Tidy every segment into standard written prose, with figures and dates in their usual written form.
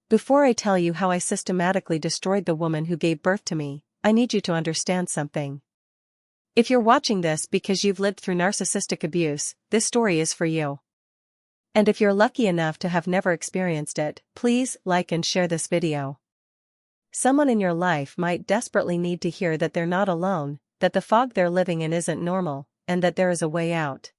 Before I tell you how I systematically destroyed the woman who gave birth to me, I need you to understand something. If you're watching this because you've lived through narcissistic abuse, this story is for you. And if you're lucky enough to have never experienced it, please like and share this video. Someone in your life might desperately need to hear that they're not alone, that the fog they're living in isn't normal, and that there is a way out.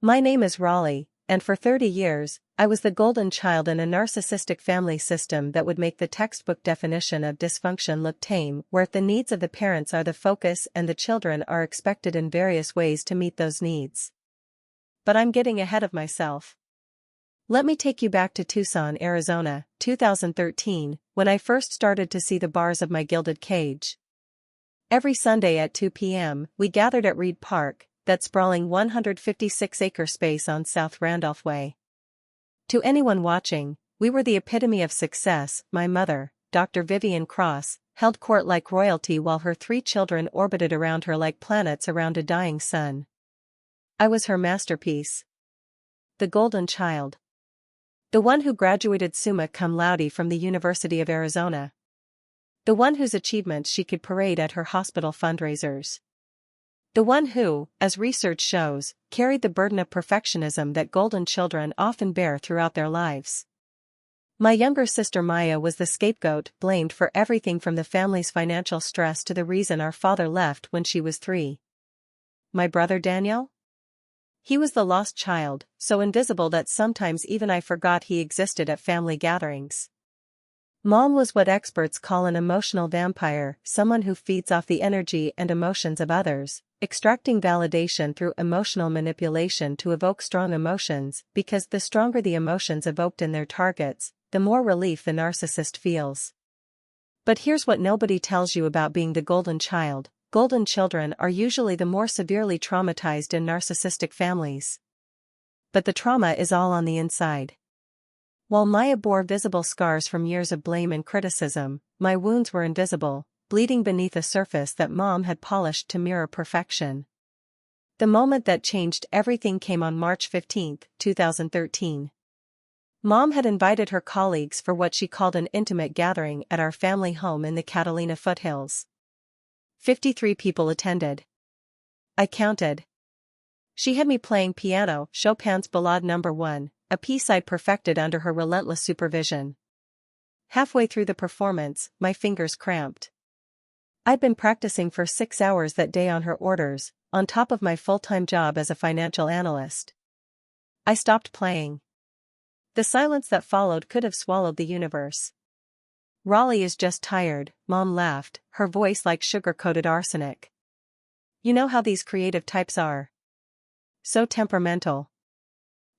My name is Raleigh, and for 30 years, I was the golden child in a narcissistic family system that would make the textbook definition of dysfunction look tame, where the needs of the parents are the focus and the children are expected in various ways to meet those needs. But I'm getting ahead of myself. Let me take you back to Tucson, Arizona, 2013, when I first started to see the bars of my gilded cage. Every Sunday at 2 p.m., we gathered at Reed Park, that sprawling 156-acre space on South Randolph Way. To anyone watching, we were the epitome of success. My mother, Dr. Vivian Cross, held court like royalty while her 3 children orbited around her like planets around a dying sun. I was her masterpiece. The golden child. The one who graduated summa cum laude from the University of Arizona. The one whose achievements she could parade at her hospital fundraisers. The one who, as research shows, carried the burden of perfectionism that golden children often bear throughout their lives. My younger sister Maya was the scapegoat, blamed for everything from the family's financial stress to the reason our father left when she was 3. My brother Daniel? He was the lost child, so invisible that sometimes even I forgot he existed at family gatherings. Mom was what experts call an emotional vampire, someone who feeds off the energy and emotions of others, extracting validation through emotional manipulation to evoke strong emotions, because the stronger the emotions evoked in their targets, the more relief the narcissist feels. But here's what nobody tells you about being the golden child. Golden children are usually the more severely traumatized in narcissistic families. But the trauma is all on the inside. While Maya bore visible scars from years of blame and criticism, my wounds were invisible, bleeding beneath a surface that Mom had polished to mirror perfection. The moment that changed everything came on March 15, 2013. Mom had invited her colleagues for what she called an intimate gathering at our family home in the Catalina foothills. 53 people attended. I counted. She had me playing piano, Chopin's Ballade No. 1, a piece I'd perfected under her relentless supervision. Halfway through the performance, my fingers cramped. I'd been practicing for 6 hours that day on her orders, on top of my full-time job as a financial analyst. I stopped playing. The silence that followed could have swallowed the universe. Raleigh is just tired, Mom laughed, her voice like sugar-coated arsenic. You know how these creative types are. So temperamental.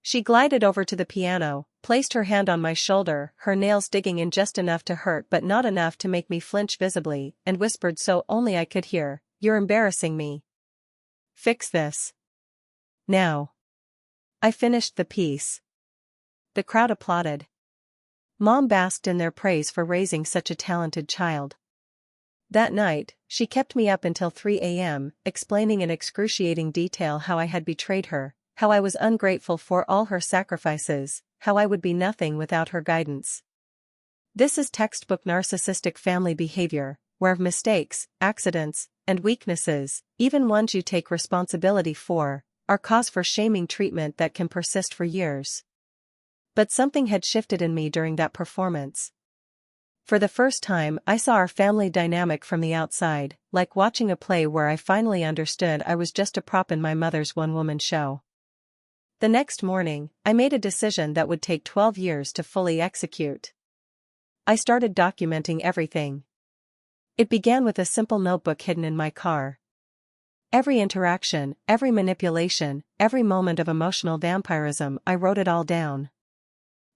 She glided over to the piano, placed her hand on my shoulder, her nails digging in just enough to hurt but not enough to make me flinch visibly, and whispered so only I could hear, "You're embarrassing me. Fix this. Now." I finished the piece. The crowd applauded. Mom basked in their praise for raising such a talented child. That night, she kept me up until 3 a.m., explaining in excruciating detail how I had betrayed her, how I was ungrateful for all her sacrifices, how I would be nothing without her guidance. This is textbook narcissistic family behavior, where mistakes, accidents, and weaknesses, even ones you take responsibility for, are cause for shaming treatment that can persist for years. But something had shifted in me during that performance. For the first time, I saw our family dynamic from the outside, like watching a play where I finally understood I was just a prop in my mother's one-woman show. The next morning, I made a decision that would take 12 years to fully execute. I started documenting everything. It began with a simple notebook hidden in my car. Every interaction, every manipulation, every moment of emotional vampirism, I wrote it all down.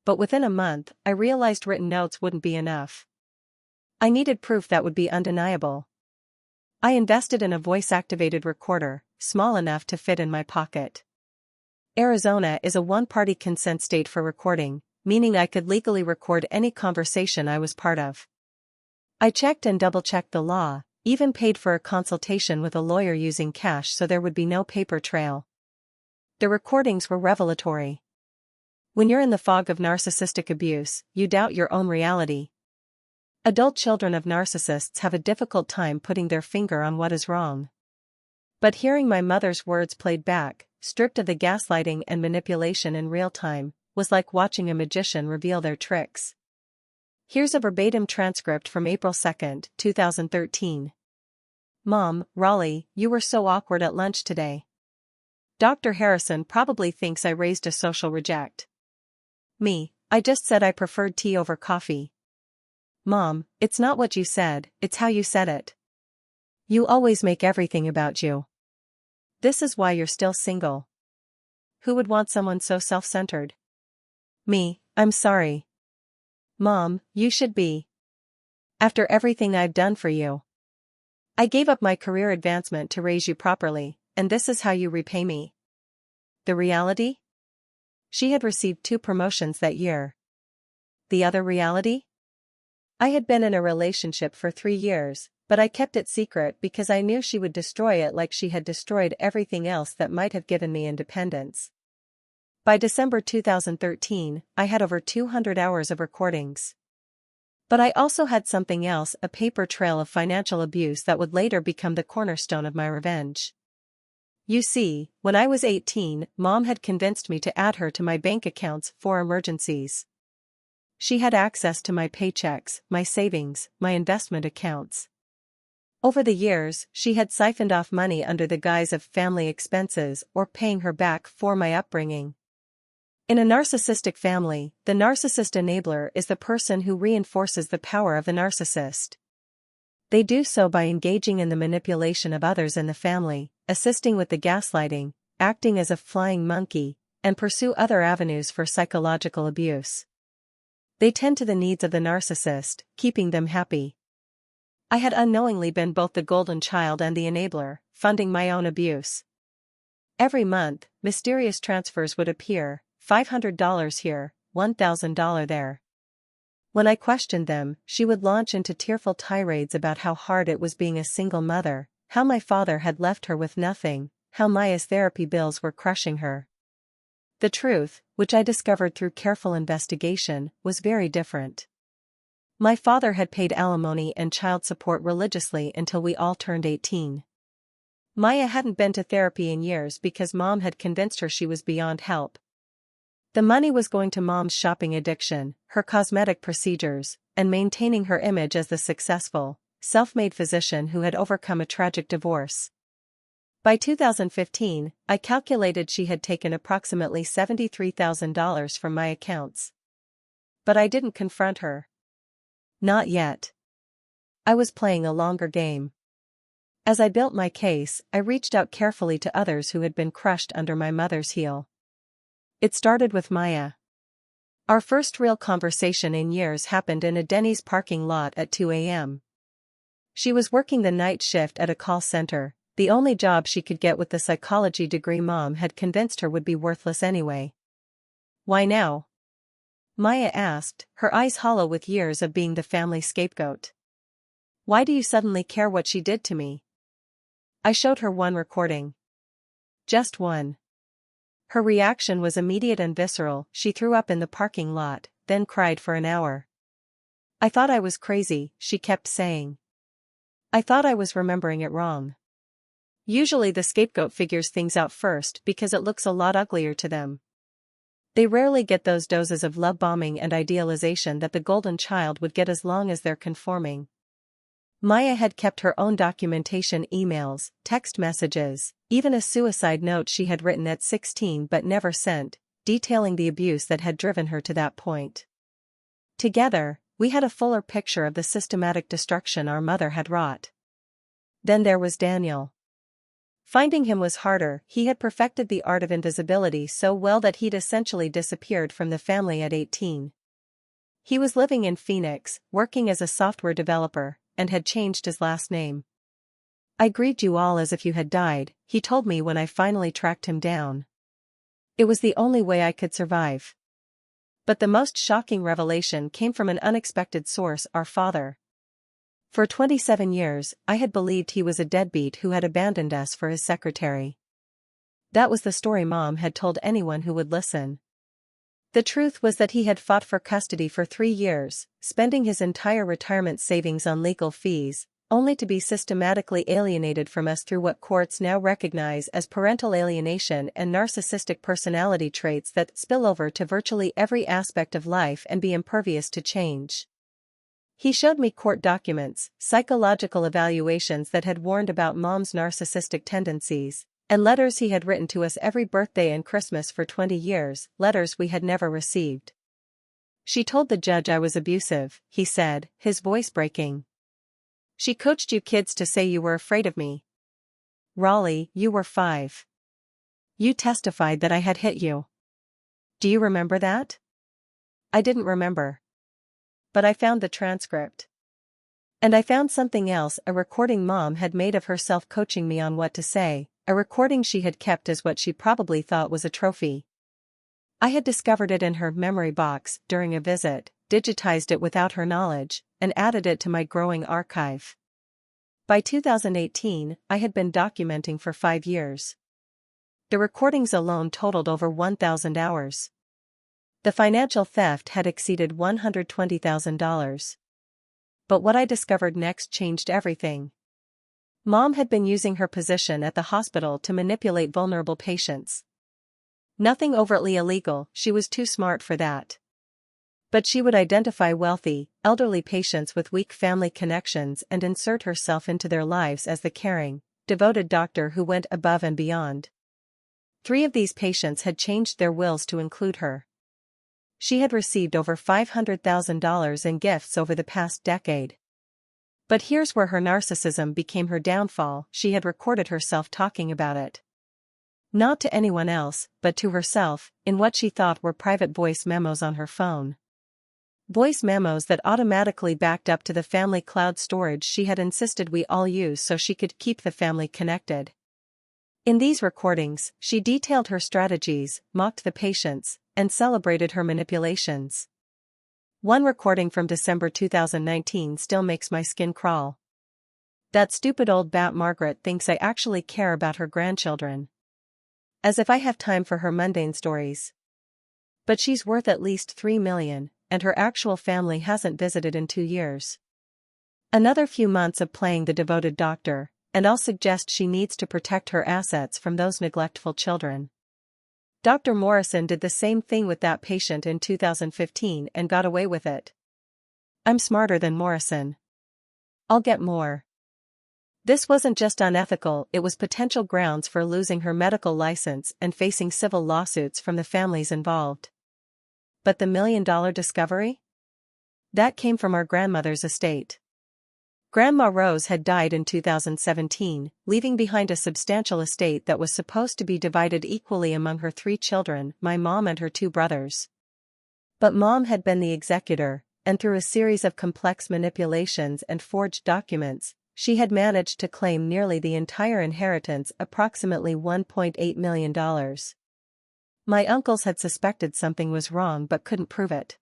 But within a month, I realized written notes wouldn't be enough. I needed proof that would be undeniable. I invested in a voice-activated recorder, small enough to fit in my pocket. Arizona is a one-party consent state for recording, meaning I could legally record any conversation I was part of. I checked and double-checked the law, even paid for a consultation with a lawyer using cash so there would be no paper trail. The recordings were revelatory. When you're in the fog of narcissistic abuse, you doubt your own reality. Adult children of narcissists have a difficult time putting their finger on what is wrong. But hearing my mother's words played back, stripped of the gaslighting and manipulation in real time, was like watching a magician reveal their tricks. Here's a verbatim transcript from April 2, 2013. Mom, Raleigh, you were so awkward at lunch today. Dr. Harrison probably thinks I raised a social reject. Me, I just said I preferred tea over coffee. Mom, it's not what you said, it's how you said it. You always make everything about you. This is why you're still single. Who would want someone so self-centered? Me, I'm sorry. Mom, you should be. After everything I've done for you. I gave up my career advancement to raise you properly, and this is how you repay me. The reality? She had received 2 promotions that year. The other reality? I had been in a relationship for 3 years, but I kept it secret because I knew she would destroy it like she had destroyed everything else that might have given me independence. By December 2013, I had over 200 hours of recordings. But I also had something else, a paper trail of financial abuse that would later become the cornerstone of my revenge. You see, when I was 18, Mom had convinced me to add her to my bank accounts for emergencies. She had access to my paychecks, my savings, my investment accounts. Over the years, she had siphoned off money under the guise of family expenses or paying her back for my upbringing. In a narcissistic family, the narcissist enabler is the person who reinforces the power of the narcissist. They do so by engaging in the manipulation of others in the family, assisting with the gaslighting, acting as a flying monkey, and pursue other avenues for psychological abuse. They tend to the needs of the narcissist, keeping them happy. I had unknowingly been both the golden child and the enabler, funding my own abuse. Every month, mysterious transfers would appear, $500 here, $1,000 there. When I questioned them, she would launch into tearful tirades about how hard it was being a single mother, how my father had left her with nothing, how Maya's therapy bills were crushing her. The truth, which I discovered through careful investigation, was very different. My father had paid alimony and child support religiously until we all turned 18. Maya hadn't been to therapy in years because Mom had convinced her she was beyond help. The money was going to Mom's shopping addiction, her cosmetic procedures, and maintaining her image as the successful, self-made physician who had overcome a tragic divorce. By 2015, I calculated she had taken approximately $73,000 from my accounts. But I didn't confront her. Not yet. I was playing a longer game. As I built my case, I reached out carefully to others who had been crushed under my mother's heel. It started with Maya. Our first real conversation in years happened in a Denny's parking lot at 2 a.m. She was working the night shift at a call center, the only job she could get with the psychology degree Mom had convinced her would be worthless anyway. Why now? Maya asked, her eyes hollow with years of being the family scapegoat. Why do you suddenly care what she did to me? I showed her one recording. Just one. Her reaction was immediate and visceral. She threw up in the parking lot, then cried for an hour. I thought I was crazy, she kept saying. I thought I was remembering it wrong. Usually the scapegoat figures things out first because it looks a lot uglier to them. They rarely get those doses of love bombing and idealization that the golden child would get as long as they're conforming. Maya had kept her own documentation, emails, text messages, even a suicide note she had written at 16 but never sent, detailing the abuse that had driven her to that point. Together, we had a fuller picture of the systematic destruction our mother had wrought. Then there was Daniel. Finding him was harder. He had perfected the art of invisibility so well that he'd essentially disappeared from the family at 18. He was living in Phoenix, working as a software developer, and had changed his last name. I grieved you all as if you had died, he told me when I finally tracked him down. It was the only way I could survive. But the most shocking revelation came from an unexpected source, our father. For 27 years, I had believed he was a deadbeat who had abandoned us for his secretary. That was the story Mom had told anyone who would listen. The truth was that he had fought for custody for 3 years, spending his entire retirement savings on legal fees, only to be systematically alienated from us through what courts now recognize as parental alienation and narcissistic personality traits that spill over to virtually every aspect of life and be impervious to change. He showed me court documents, psychological evaluations that had warned about Mom's narcissistic tendencies, and letters he had written to us every birthday and Christmas for 20 years, letters we had never received. She told the judge I was abusive, he said, his voice breaking. She coached you kids to say you were afraid of me. Raleigh, you were 5. You testified that I had hit you. Do you remember that? I didn't remember. But I found the transcript. And I found something else, a recording Mom had made of herself coaching me on what to say, a recording she had kept as what she probably thought was a trophy. I had discovered it in her memory box during a visit, digitized it without her knowledge, and added it to my growing archive. By 2018, I had been documenting for 5 years. The recordings alone totaled over 1,000 hours. The financial theft had exceeded $120,000. But what I discovered next changed everything. Mom had been using her position at the hospital to manipulate vulnerable patients. Nothing overtly illegal, she was too smart for that. But she would identify wealthy, elderly patients with weak family connections and insert herself into their lives as the caring, devoted doctor who went above and beyond. 3 of these patients had changed their wills to include her. She had received over $500,000 in gifts over the past decade. But here's where her narcissism became her downfall. She had recorded herself talking about it. Not to anyone else, but to herself, in what she thought were private voice memos on her phone. Voice memos that automatically backed up to the family cloud storage she had insisted we all use so she could keep the family connected. In these recordings, she detailed her strategies, mocked the patients, and celebrated her manipulations. One recording from December 2019 still makes my skin crawl. That stupid old bat Margaret thinks I actually care about her grandchildren. As if I have time for her mundane stories. But she's worth at least $3 million, and her actual family hasn't visited in 2 years. Another few months of playing the devoted doctor, and I'll suggest she needs to protect her assets from those neglectful children. Dr. Morrison did the same thing with that patient in 2015 and got away with it. I'm smarter than Morrison. I'll get more. This wasn't just unethical, it was potential grounds for losing her medical license and facing civil lawsuits from the families involved. But the $1 million discovery? That came from our grandmother's estate. Grandma Rose had died in 2017, leaving behind a substantial estate that was supposed to be divided equally among her 3 children, my mom and her 2 brothers. But Mom had been the executor, and through a series of complex manipulations and forged documents, she had managed to claim nearly the entire inheritance, approximately $1.8 million. My uncles had suspected something was wrong but couldn't prove it.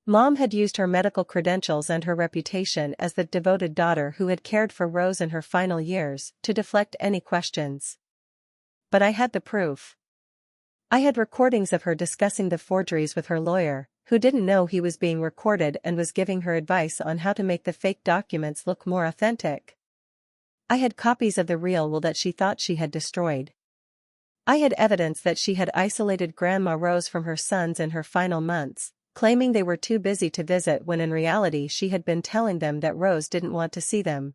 Mom had used her medical credentials and her reputation as the devoted daughter who had cared for Rose in her final years to deflect any questions. But I had the proof. I had recordings of her discussing the forgeries with her lawyer, who didn't know he was being recorded and was giving her advice on how to make the fake documents look more authentic. I had copies of the real will that she thought she had destroyed. I had evidence that she had isolated Grandma Rose from her sons in her final months, claiming they were too busy to visit when in reality she had been telling them that Rose didn't want to see them.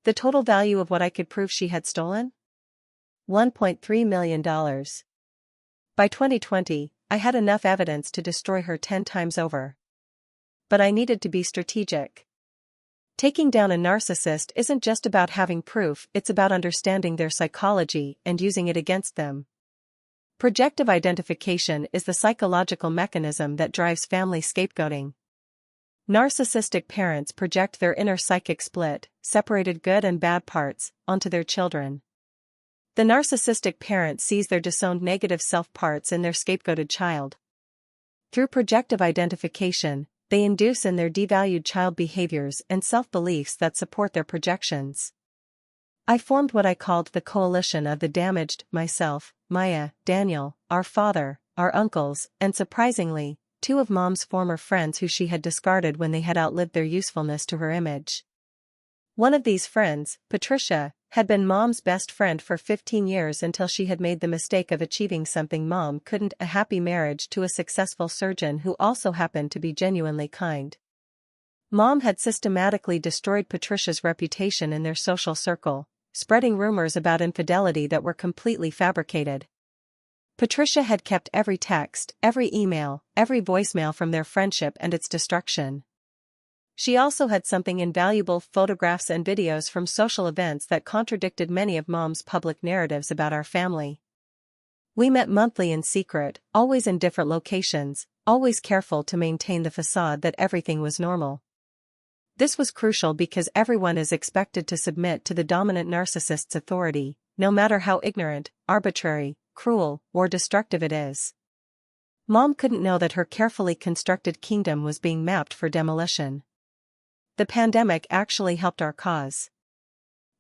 The total value of what I could prove she had stolen? $1.3 million. By 2020, I had enough evidence to destroy her 10 times over. But I needed to be strategic. Taking down a narcissist isn't just about having proof, it's about understanding their psychology and using it against them. Projective identification is the psychological mechanism that drives family scapegoating. Narcissistic parents project their inner psychic split, separated good and bad parts, onto their children. The narcissistic parent sees their disowned negative self parts in their scapegoated child. Through projective identification, they induce in their devalued child behaviors and self-beliefs that support their projections. I formed what I called the coalition of the damaged, myself, Maya, Daniel, our father, our uncles, and surprisingly, two of Mom's former friends who she had discarded when they had outlived their usefulness to her image. One of these friends, Patricia, had been Mom's best friend for 15 years until she had made the mistake of achieving something Mom couldn't: a happy marriage to a successful surgeon who also happened to be genuinely kind. Mom had systematically destroyed Patricia's reputation in their social circle, spreading rumors about infidelity that were completely fabricated. Patricia had kept every text, every email, every voicemail from their friendship and its destruction. She also had something invaluable: photographs and videos from social events that contradicted many of Mom's public narratives about our family. We met monthly in secret, always in different locations, always careful to maintain the facade that everything was normal. This was crucial because everyone is expected to submit to the dominant narcissist's authority, no matter how ignorant, arbitrary, cruel, or destructive it is. Mom couldn't know that her carefully constructed kingdom was being mapped for demolition. The pandemic actually helped our cause.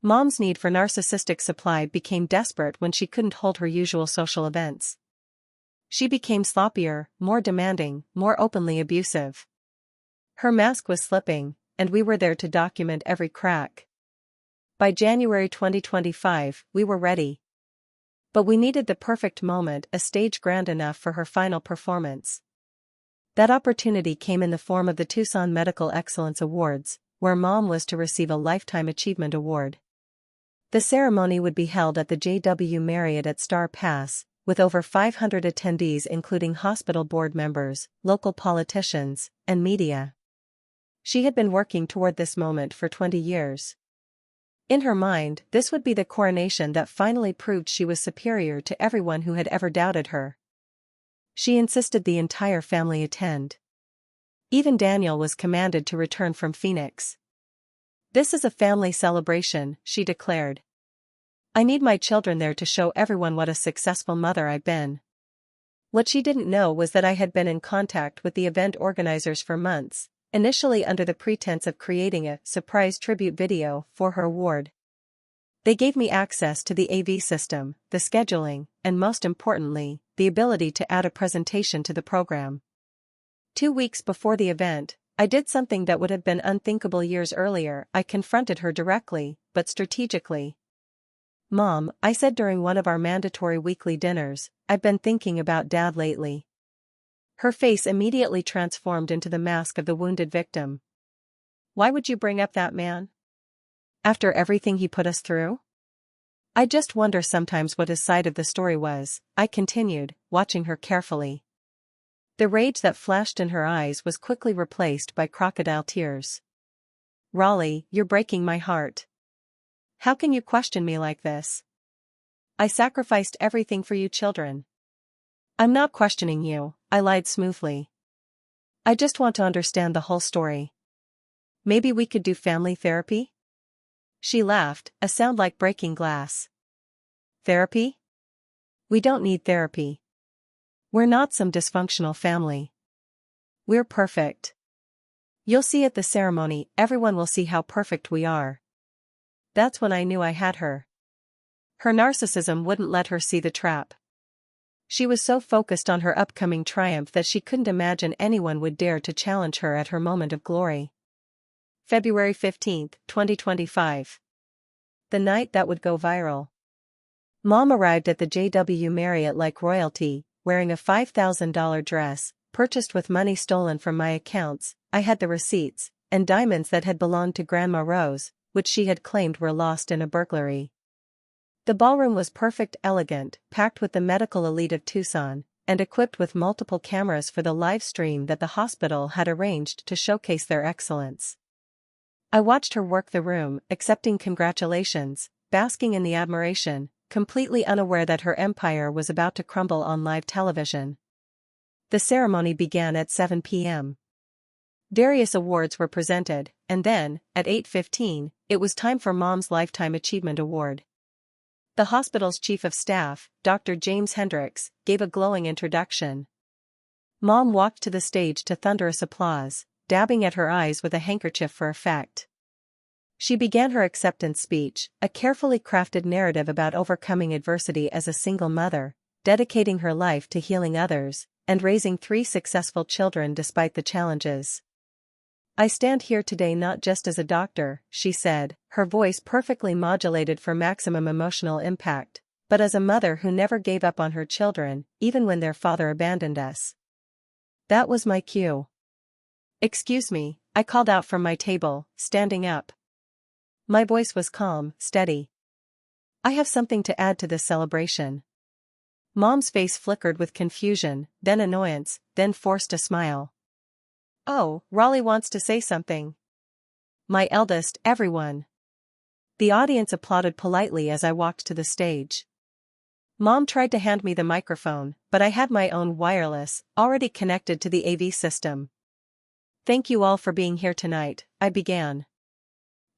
Mom's need for narcissistic supply became desperate when she couldn't hold her usual social events. She became sloppier, more demanding, more openly abusive. Her mask was slipping, and we were there to document every crack. By January 2025, we were ready. But we needed the perfect moment, a stage grand enough for her final performance. That opportunity came in the form of the Tucson Medical Excellence Awards, where Mom was to receive a Lifetime Achievement Award. The ceremony would be held at the JW Marriott at Star Pass, with over 500 attendees including hospital board members, local politicians, and media. She had been working toward this moment for 20 years. In her mind, this would be the coronation that finally proved she was superior to everyone who had ever doubted her. She insisted the entire family attend. Even Daniel was commanded to return from Phoenix. "This is a family celebration," she declared. "I need my children there to show everyone what a successful mother I've been." What she didn't know was that I had been in contact with the event organizers for months, initially under the pretense of creating a surprise tribute video for her award. They gave me access to the AV system, the scheduling, and most importantly, the ability to add a presentation to the program. 2 weeks before the event, I did something that would have been unthinkable years earlier. I confronted her directly, but strategically. "Mom," I said during one of our mandatory weekly dinners, "I've been thinking about Dad lately." Her face immediately transformed into the mask of the wounded victim. "Why would you bring up that man? After everything he put us through?" "I just wonder sometimes what his side of the story was," I continued, watching her carefully. The rage that flashed in her eyes was quickly replaced by crocodile tears. "Raleigh, you're breaking my heart. How can you question me like this? I sacrificed everything for you children." "I'm not questioning you," I lied smoothly. "I just want to understand the whole story. Maybe we could do family therapy?" She laughed, a sound like breaking glass. "Therapy? We don't need therapy. We're not some dysfunctional family. We're perfect. You'll see at the ceremony, everyone will see how perfect we are." That's when I knew I had her. Her narcissism wouldn't let her see the trap. She was so focused on her upcoming triumph that she couldn't imagine anyone would dare to challenge her at her moment of glory. February 15, 2025. The night that would go viral. Mom arrived at the JW Marriott like royalty, wearing a $5,000 dress, purchased with money stolen from my accounts. I had the receipts, and diamonds that had belonged to Grandma Rose, which she had claimed were lost in a burglary. The ballroom was perfect, elegant, packed with the medical elite of Tucson, and equipped with multiple cameras for the live stream that the hospital had arranged to showcase their excellence. I watched her work the room, accepting congratulations, basking in the admiration, completely unaware that her empire was about to crumble on live television. The ceremony began at 7 p.m. Various awards were presented, and then, at 8:15, it was time for Mom's Lifetime Achievement Award. The hospital's chief of staff, Dr. James Hendricks, gave a glowing introduction. Mom walked to the stage to thunderous applause, dabbing at her eyes with a handkerchief for effect. She began her acceptance speech, a carefully crafted narrative about overcoming adversity as a single mother, dedicating her life to healing others, and raising 3 successful children despite the challenges. "I stand here today not just as a doctor," she said, her voice perfectly modulated for maximum emotional impact, "but as a mother who never gave up on her children, even when their father abandoned us." That was my cue. "Excuse me," I called out from my table, standing up. My voice was calm, steady. "I have something to add to this celebration." Mom's face flickered with confusion, then annoyance, then forced a smile. "Oh, Raleigh wants to say something." My eldest, everyone. The audience applauded politely as I walked to the stage. Mom tried to hand me the microphone, but I had my own wireless, already connected to the AV system. "Thank you all for being here tonight," I began.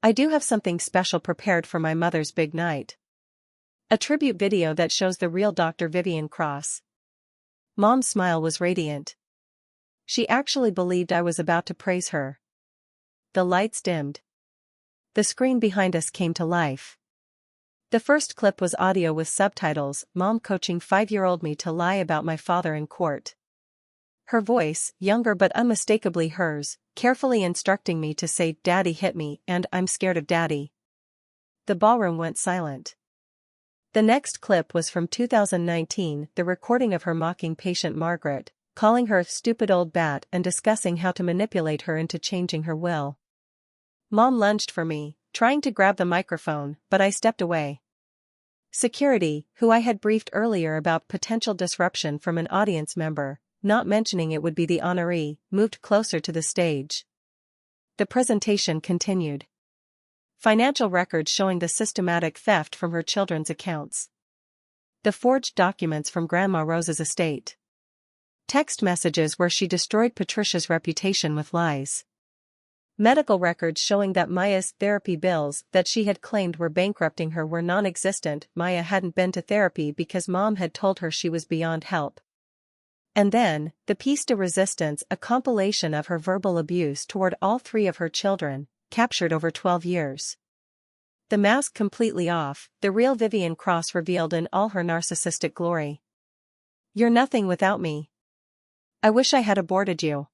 "I do have something special prepared for my mother's big night. A tribute video that shows the real Dr. Vivian Cross." Mom's smile was radiant. She actually believed I was about to praise her. The lights dimmed. The screen behind us came to life. The first clip was audio with subtitles, Mom coaching 5-year-old me to lie about my father in court. Her voice, younger but unmistakably hers, carefully instructing me to say "Daddy hit me" and "I'm scared of Daddy." The ballroom went silent. The next clip was from 2019, the recording of her mocking patient Margaret, calling her a "stupid old bat" and discussing how to manipulate her into changing her will. Mom lunged for me, trying to grab the microphone, but I stepped away. Security, who I had briefed earlier about potential disruption from an audience member, not mentioning it would be the honoree, moved closer to the stage. The presentation continued. Financial records showing the systematic theft from her children's accounts. The forged documents from Grandma Rose's estate. Text messages where she destroyed Patricia's reputation with lies. Medical records showing that Maya's therapy bills that she had claimed were bankrupting her were non-existent. Maya hadn't been to therapy because Mom had told her she was beyond help. And then, the piece de resistance, a compilation of her verbal abuse toward all 3 of her children, captured over 12 years. The mask completely off, the real Vivian Cross revealed in all her narcissistic glory. "You're nothing without me. I wish I had aborted you.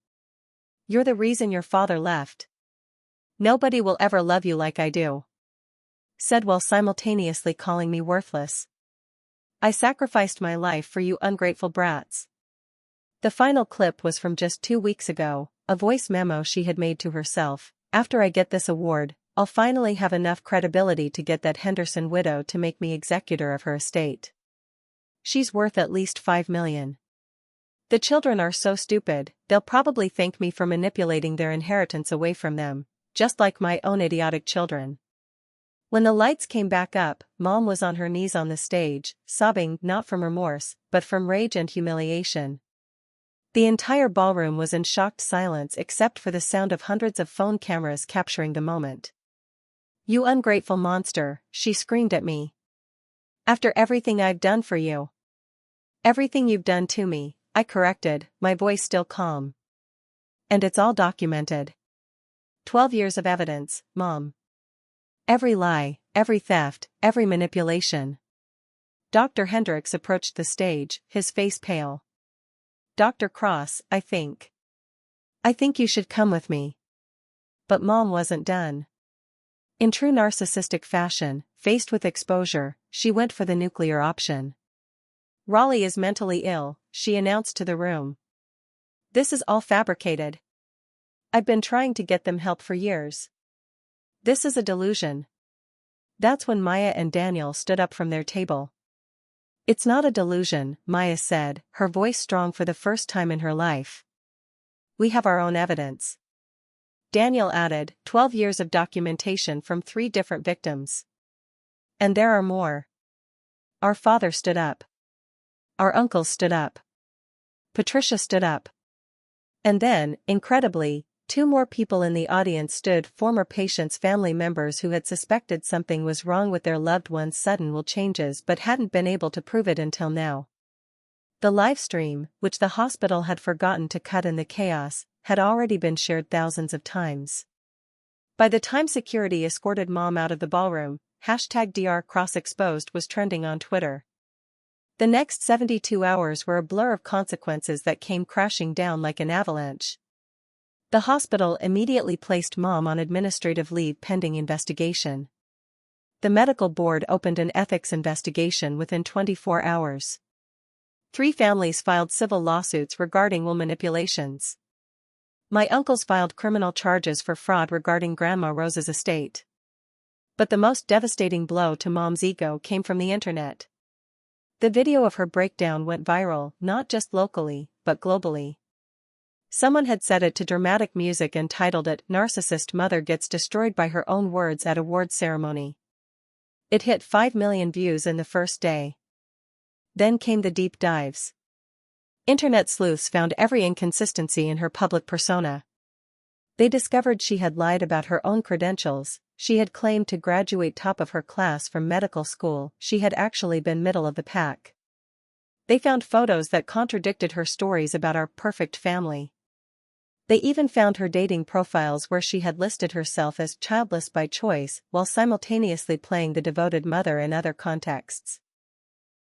You're the reason your father left. Nobody will ever love you like I do," said while simultaneously calling me worthless. "I sacrificed my life for you ungrateful brats." The final clip was from just 2 weeks ago, a voice memo she had made to herself. "After I get this award, I'll finally have enough credibility to get that Henderson widow to make me executor of her estate. She's worth at least $5 million. The children are so stupid, they'll probably thank me for manipulating their inheritance away from them, just like my own idiotic children." When the lights came back up, Mom was on her knees on the stage, sobbing not from remorse, but from rage and humiliation. The entire ballroom was in shocked silence except for the sound of hundreds of phone cameras capturing the moment. "You ungrateful monster," she screamed at me. "After everything I've done for you." "Everything you've done to me," I corrected, my voice still calm. "And it's all documented. 12 years of evidence, Mom. Every lie, every theft, every manipulation." Dr. Hendricks approached the stage, his face pale. "Dr. Cross, I think you should come with me." But Mom wasn't done. In true narcissistic fashion, faced with exposure, she went for the nuclear option. "Raleigh is mentally ill," she announced to the room. "This is all fabricated. I've been trying to get them help for years. This is a delusion." That's when Maya and Daniel stood up from their table. "It's not a delusion," Maya said, her voice strong for the first time in her life. "We have our own evidence." Daniel added, 12 years of documentation from 3 different victims. "And there are more." Our father stood up. Our uncles stood up. Patricia stood up. And then, incredibly, 2 more people in the audience stood, former patients' family members who had suspected something was wrong with their loved one's sudden will changes but hadn't been able to prove it until now. The live stream, which the hospital had forgotten to cut in the chaos, had already been shared thousands of times. By the time security escorted Mom out of the ballroom, #DrCrossExposed was trending on Twitter. The next 72 hours were a blur of consequences that came crashing down like an avalanche. The hospital immediately placed Mom on administrative leave pending investigation. The medical board opened an ethics investigation within 24 hours. 3 families filed civil lawsuits regarding will manipulations. My uncles filed criminal charges for fraud regarding Grandma Rose's estate. But the most devastating blow to Mom's ego came from the internet. The video of her breakdown went viral, not just locally, but globally. Someone had set it to dramatic music and titled it, "Narcissist Mother Gets Destroyed by Her Own Words at Award Ceremony." It hit 5 million views in the first day. Then came the deep dives. Internet sleuths found every inconsistency in her public persona. They discovered she had lied about her own credentials. She had claimed to graduate top of her class from medical school. She had actually been middle of the pack. They found photos that contradicted her stories about our perfect family. They even found her dating profiles where she had listed herself as childless by choice while simultaneously playing the devoted mother in other contexts.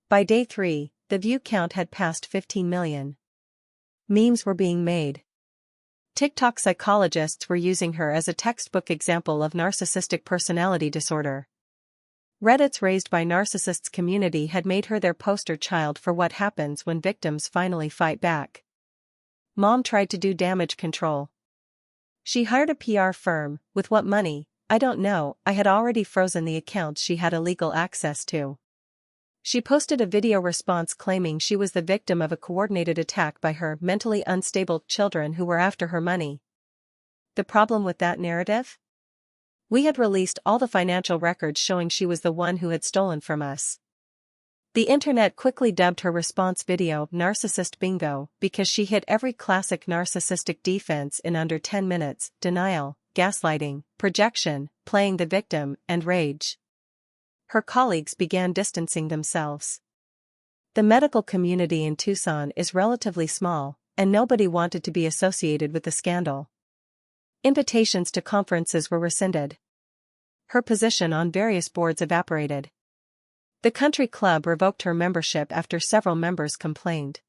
By day 3, the view count had passed 15 million. Memes were being made. TikTok psychologists were using her as a textbook example of narcissistic personality disorder. Reddits raised by narcissists' community had made her their poster child for what happens when victims finally fight back. Mom tried to do damage control. She hired a PR firm. With what money, I don't know. I had already frozen the accounts she had illegal access to. She posted a video response claiming she was the victim of a coordinated attack by her mentally unstable children who were after her money. The problem with that narrative? We had released all the financial records showing she was the one who had stolen from us. The internet quickly dubbed her response video "Narcissist Bingo" because she hit every classic narcissistic defense in under 10 minutes: denial, gaslighting, projection, playing the victim, and rage. Her colleagues began distancing themselves. The medical community in Tucson is relatively small, and nobody wanted to be associated with the scandal. Invitations to conferences were rescinded. Her position on various boards evaporated. The country club revoked her membership after several members complained.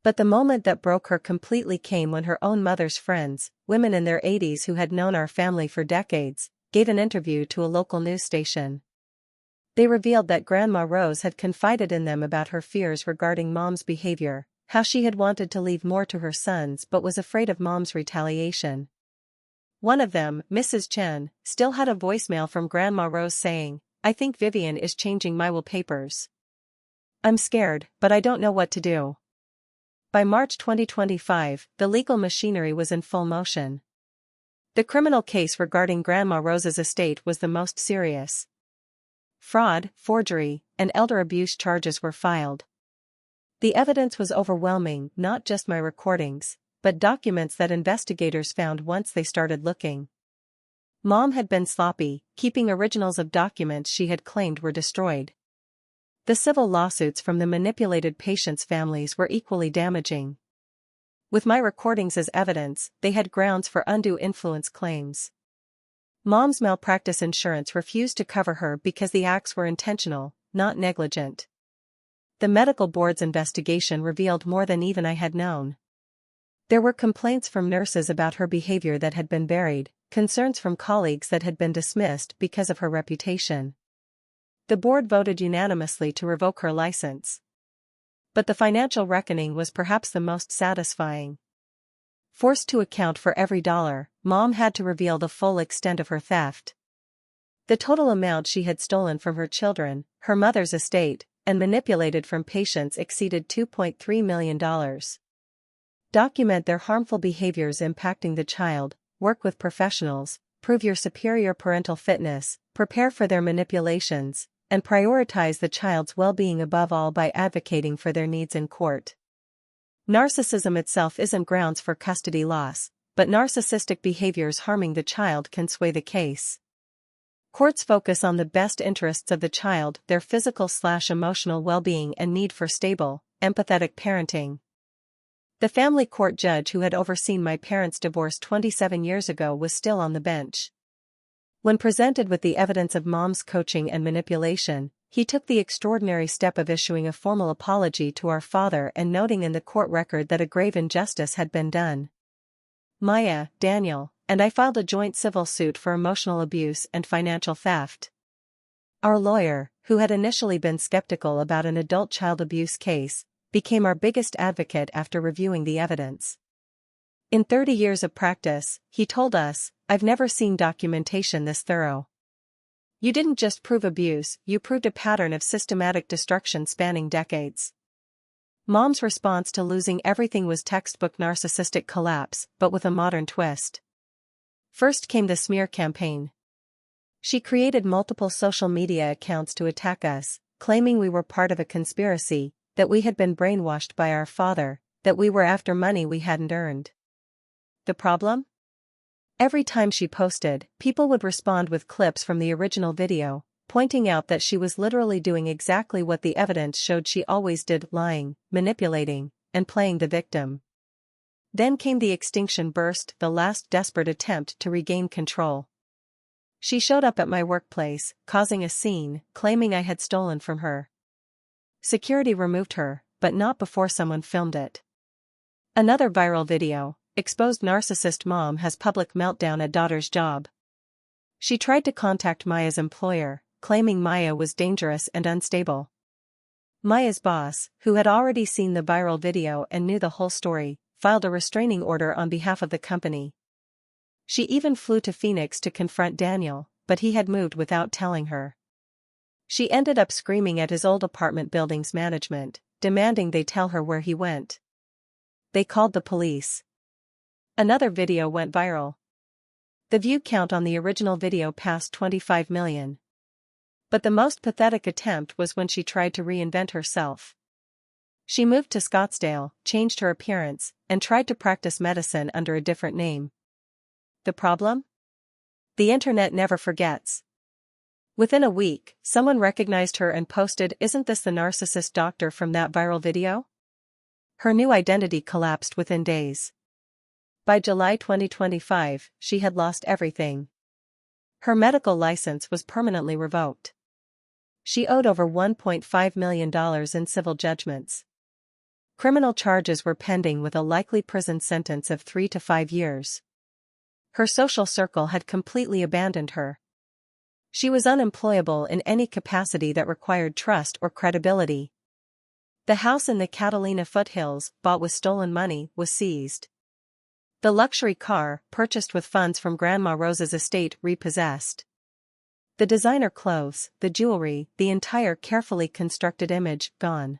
But the moment that broke her completely came when her own mother's friends, women in their 80s who had known our family for decades, gave an interview to a local news station. They revealed that Grandma Rose had confided in them about her fears regarding Mom's behavior, how she had wanted to leave more to her sons but was afraid of Mom's retaliation. One of them, Mrs. Chen, still had a voicemail from Grandma Rose saying, "I think Vivian is changing my wallpapers. I'm scared, but I don't know what to do." By March 2025, the legal machinery was in full motion. The criminal case regarding Grandma Rose's estate was the most serious. Fraud, forgery, and elder abuse charges were filed. The evidence was overwhelming, not just my recordings, but documents that investigators found once they started looking. Mom had been sloppy, keeping originals of documents she had claimed were destroyed. The civil lawsuits from the manipulated patients' families were equally damaging. With my recordings as evidence, they had grounds for undue influence claims. Mom's malpractice insurance refused to cover her because the acts were intentional, not negligent. The medical board's investigation revealed more than even I had known. There were complaints from nurses about her behavior that had been buried, concerns from colleagues that had been dismissed because of her reputation. The board voted unanimously to revoke her license. But the financial reckoning was perhaps the most satisfying. Forced to account for every dollar, Mom had to reveal the full extent of her theft. The total amount she had stolen from her children, her mother's estate, and manipulated from patients exceeded $2.3 million. Document their harmful behaviors impacting the child, work with professionals, prove your superior parental fitness, prepare for their manipulations, and prioritize the child's well-being above all by advocating for their needs in court. Narcissism itself isn't grounds for custody loss, but narcissistic behaviors harming the child can sway the case. Courts focus on the best interests of the child, their physical/emotional well-being and need for stable, empathetic parenting. The family court judge who had overseen my parents' divorce 27 years ago was still on the bench. When presented with the evidence of Mom's coaching and manipulation, He took the extraordinary step of issuing a formal apology to our father and noting in the court record that a grave injustice had been done. Maya, Daniel, and I filed a joint civil suit for emotional abuse and financial theft. Our lawyer, who had initially been skeptical about an adult child abuse case, became our biggest advocate after reviewing the evidence. In 30 years of practice, he told us, "I've never seen documentation this thorough. You didn't just prove abuse, you proved a pattern of systematic destruction spanning decades." Mom's response to losing everything was textbook narcissistic collapse, but with a modern twist. First came the smear campaign. She created multiple social media accounts to attack us, claiming we were part of a conspiracy, that we had been brainwashed by our father, that we were after money we hadn't earned. The problem? Every time she posted, people would respond with clips from the original video, pointing out that she was literally doing exactly what the evidence showed she always did: lying, manipulating, and playing the victim. Then came the extinction burst, the last desperate attempt to regain control. She showed up at my workplace, causing a scene, claiming I had stolen from her. Security removed her, but not before someone filmed it. Another viral video: exposed narcissist mom has public meltdown at daughter's job. She tried to contact Maya's employer, claiming Maya was dangerous and unstable. Maya's boss, who had already seen the viral video and knew the whole story, filed a restraining order on behalf of the company. She even flew to Phoenix to confront Daniel, but he had moved without telling her. She ended up screaming at his old apartment building's management, demanding they tell her where he went. They called the police. Another video went viral. The view count on the original video passed 25 million. But the most pathetic attempt was when she tried to reinvent herself. She moved to Scottsdale, changed her appearance, and tried to practice medicine under a different name. The problem? The internet never forgets. Within a week, someone recognized her and posted, "Isn't this the narcissist doctor from that viral video?" Her new identity collapsed within days. By July 2025, she had lost everything. Her medical license was permanently revoked. She owed over $1.5 million in civil judgments. Criminal charges were pending with a likely prison sentence of 3 to 5 years. Her social circle had completely abandoned her. She was unemployable in any capacity that required trust or credibility. The house in the Catalina foothills, bought with stolen money, was seized. The luxury car, purchased with funds from Grandma Rosa's estate, repossessed. The designer clothes, the jewelry, the entire carefully constructed image, gone.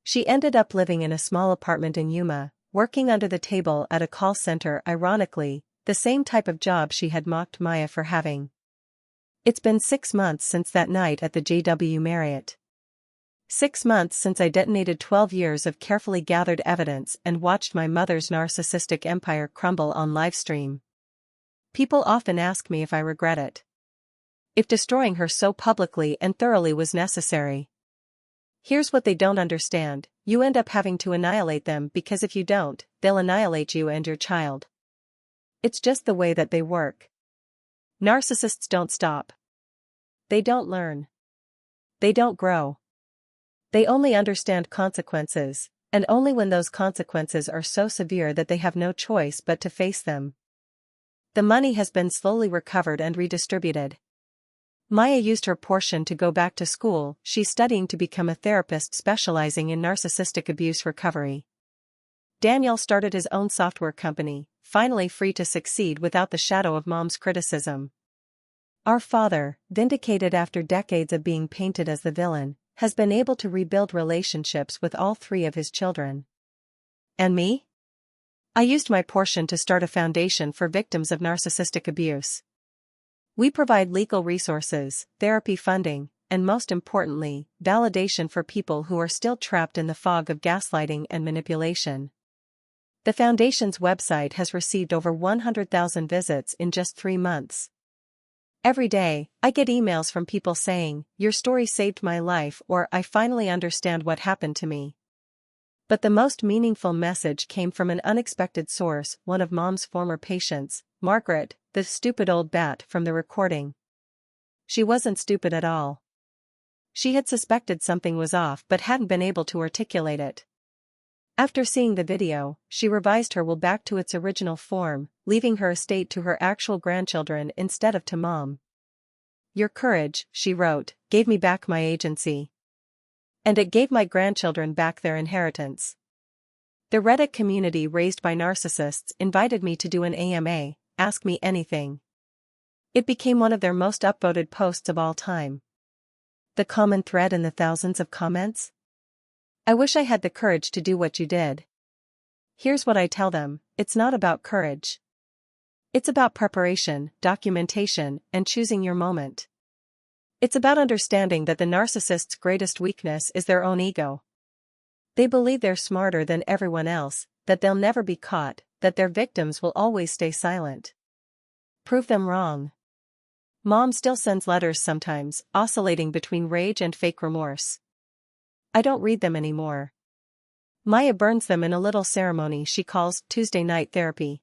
She ended up living in a small apartment in Yuma, working under the table at a call center, ironically, the same type of job she had mocked Maya for having. It's been 6 months since that night at the JW Marriott. 6 months since I detonated 12 years of carefully gathered evidence and watched my mother's narcissistic empire crumble on livestream. People often ask me if I regret it. If destroying her so publicly and thoroughly was necessary. Here's what they don't understand: you end up having to annihilate them, because if you don't, they'll annihilate you and your child. It's just the way that they work. Narcissists don't stop. They don't learn. They don't grow. They only understand consequences, and only when those consequences are so severe that they have no choice but to face them. The money has been slowly recovered and redistributed. Maya used her portion to go back to school. She's studying to become a therapist specializing in narcissistic abuse recovery. Daniel started his own software company, finally free to succeed without the shadow of Mom's criticism. Our father, vindicated after decades of being painted as the villain, has been able to rebuild relationships with all 3 of his children. And me? I used my portion to start a foundation for victims of narcissistic abuse. We provide legal resources, therapy funding, and most importantly, validation for people who are still trapped in the fog of gaslighting and manipulation. The foundation's website has received over 100,000 visits in just 3 months. Every day, I get emails from people saying, "Your story saved my life," or "I finally understand what happened to me." But the most meaningful message came from an unexpected source, one of Mom's former patients, Margaret, the stupid old bat from the recording. She wasn't stupid at all. She had suspected something was off but hadn't been able to articulate it. After seeing the video, she revised her will back to its original form, leaving her estate to her actual grandchildren instead of to Mom. "Your courage," she wrote, "gave me back my agency. And it gave my grandchildren back their inheritance." The Reddit community raised by narcissists invited me to do an AMA, Ask Me Anything. It became one of their most upvoted posts of all time. The common thread in the thousands of comments? "I wish I had the courage to do what you did." Here's what I tell them: it's not about courage. It's about preparation, documentation, and choosing your moment. It's about understanding that the narcissist's greatest weakness is their own ego. They believe they're smarter than everyone else, that they'll never be caught, that their victims will always stay silent. Prove them wrong. Mom still sends letters sometimes, oscillating between rage and fake remorse. I don't read them anymore. Maya burns them in a little ceremony she calls Tuesday night therapy.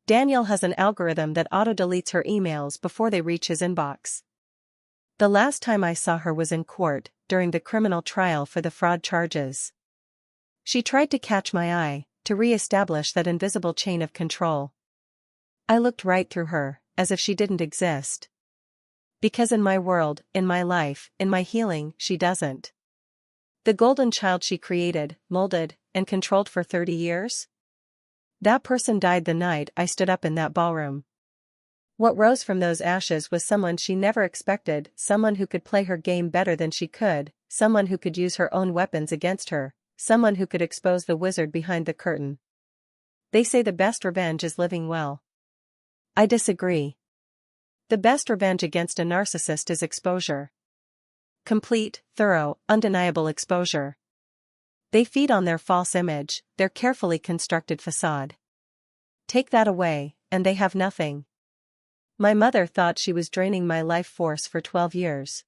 Daniel has an algorithm that auto-deletes her emails before they reach his inbox. The last time I saw her was in court, during the criminal trial for the fraud charges. She tried to catch my eye, to re-establish that invisible chain of control. I looked right through her, as if she didn't exist. Because in my world, in my life, in my healing, she doesn't. The golden child she created, molded, and controlled for 30 years? That person died the night I stood up in that ballroom. What rose from those ashes was someone she never expected, someone who could play her game better than she could, someone who could use her own weapons against her, someone who could expose the wizard behind the curtain. They say the best revenge is living well. I disagree. The best revenge against a narcissist is exposure. Complete, thorough, undeniable exposure. They feed on their false image, their carefully constructed facade. Take that away, and they have nothing. My mother thought she was draining my life force for 12 years.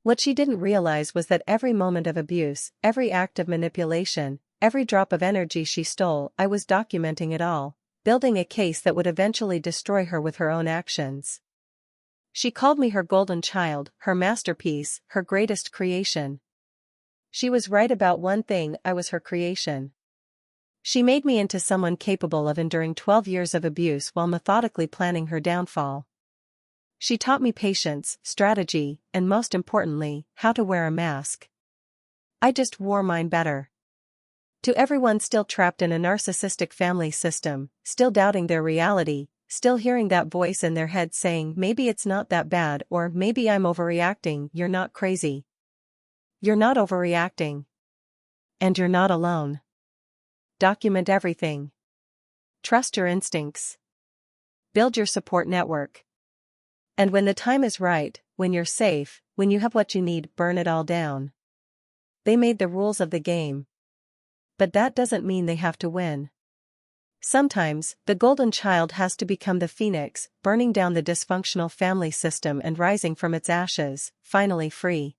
What she didn't realize was that every moment of abuse, every act of manipulation, every drop of energy she stole, I was documenting it all, building a case that would eventually destroy her with her own actions. She called me her golden child, her masterpiece, her greatest creation. She was right about one thing: I was her creation. She made me into someone capable of enduring 12 years of abuse while methodically planning her downfall. She taught me patience, strategy, and most importantly, how to wear a mask. I just wore mine better. To everyone still trapped in a narcissistic family system, still doubting their reality, still hearing that voice in their head saying maybe it's not that bad or maybe I'm overreacting, you're not crazy. You're not overreacting. And you're not alone. Document everything. Trust your instincts. Build your support network. And when the time is right, when you're safe, when you have what you need, burn it all down. They made the rules of the game. But that doesn't mean they have to win. Sometimes, the golden child has to become the phoenix, burning down the dysfunctional family system and rising from its ashes, finally free.